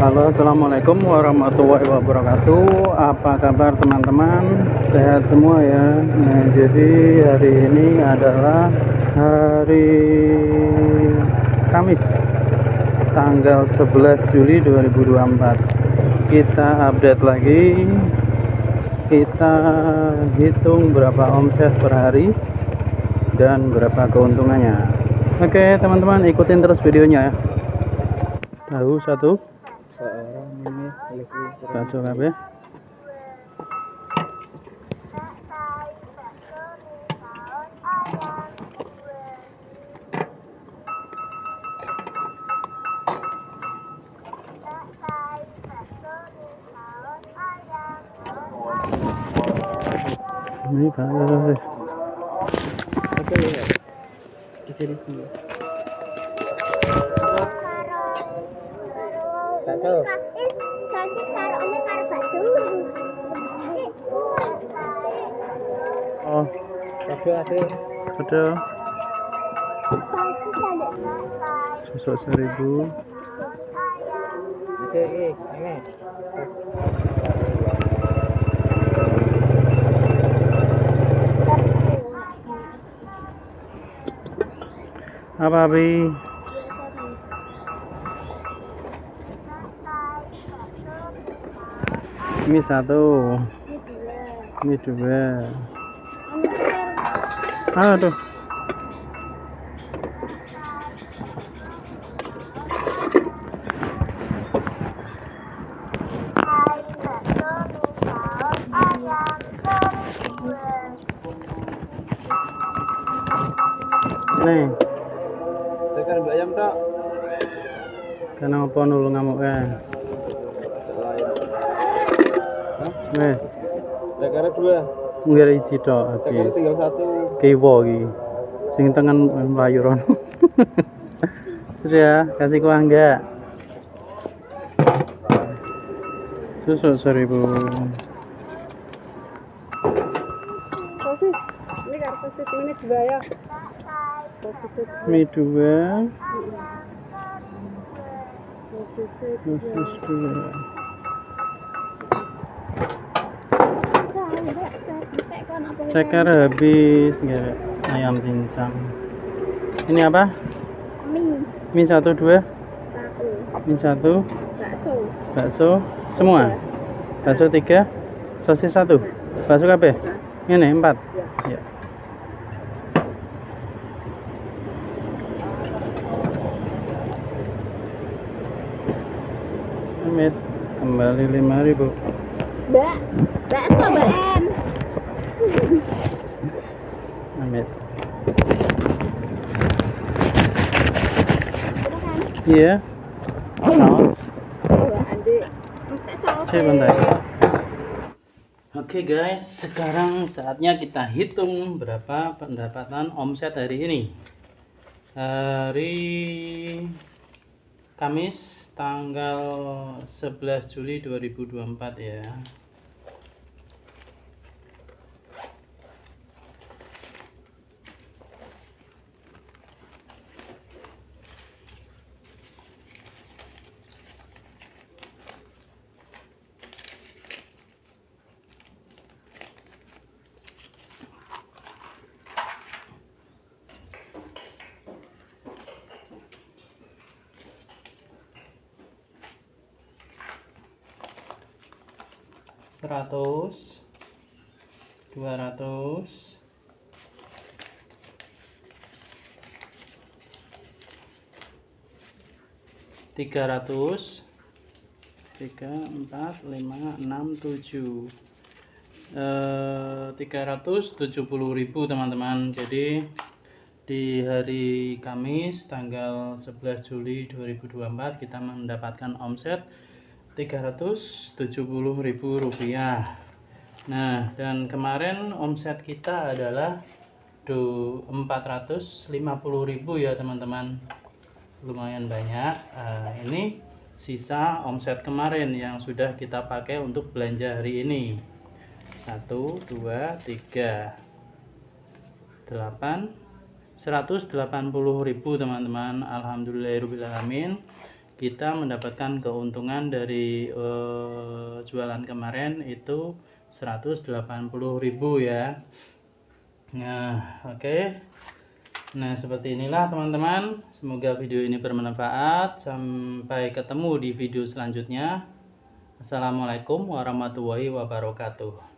Halo, assalamualaikum warahmatullahi wabarakatuh. Apa kabar teman-teman? Sehat semua ya. Nah, jadi hari ini adalah hari Kamis, tanggal 11 Juli 2024. Kita update lagi. Kita hitung berapa omset per hari dan berapa keuntungannya. Oke, teman-teman, ikutin terus videonya ya. Tahu satu bakso kabeh. Ini bakso sosis. Oke ya. Jadi bakso. Sosis karo ame karo bakso. Oh, Bakso ada. ada Sosis ada. susuk 1000. Oke, ini. Apa Bi? Ini satu, ini dua. Aduh. Nih, Tekan mbak ayam tak? kenapa nulung ngamuk kan? Wes, Tekan dua. ngira isi tok Tekan habis. tinggal satu. Kiwo iki. Sing tengen mlayu rono. Sudah, kasih kuah enggak? Susuk 1000. Sosis. Ini karo sosis ini dua ya. Sosis. Mie 2, Sosis. sosis 2. Ceker habis, enggak ayam cincang. Ini apa? Mie. Mie 1 2, Satu. mie 1, Bakso. bakso semua. Bakso 3, sosis 1. Bakso kabeh. Ini 4. Ya. Amit kembali 5000. Mbak. Bakso Mbak En. Amit. Iya. Saus. Sebentar. Oke guys, sekarang saatnya kita hitung berapa pendapatan omset hari ini. Hari Kamis tanggal 11 Juli 2024 ya. Seratus, 200, 300, 3, 4, 5, 6, 7, 370.000 teman-teman. Jadi di hari Kamis tanggal 11 Juli 2024 kita mendapatkan omset Rp370.000. Nah, dan kemarin omset kita adalah 450.000 ya teman-teman, lumayan banyak. Ini sisa omset kemarin yang sudah kita pakai untuk belanja hari ini. 1, 2, 3, 8, 180.000 teman-teman. Alhamdulillahirobbilalamin. kita mendapatkan keuntungan dari jualan kemarin itu 180.000 ya. Nah, oke. Nah, seperti inilah teman-teman. Semoga video ini bermanfaat. Sampai ketemu di video selanjutnya. Assalamualaikum warahmatullahi wabarakatuh.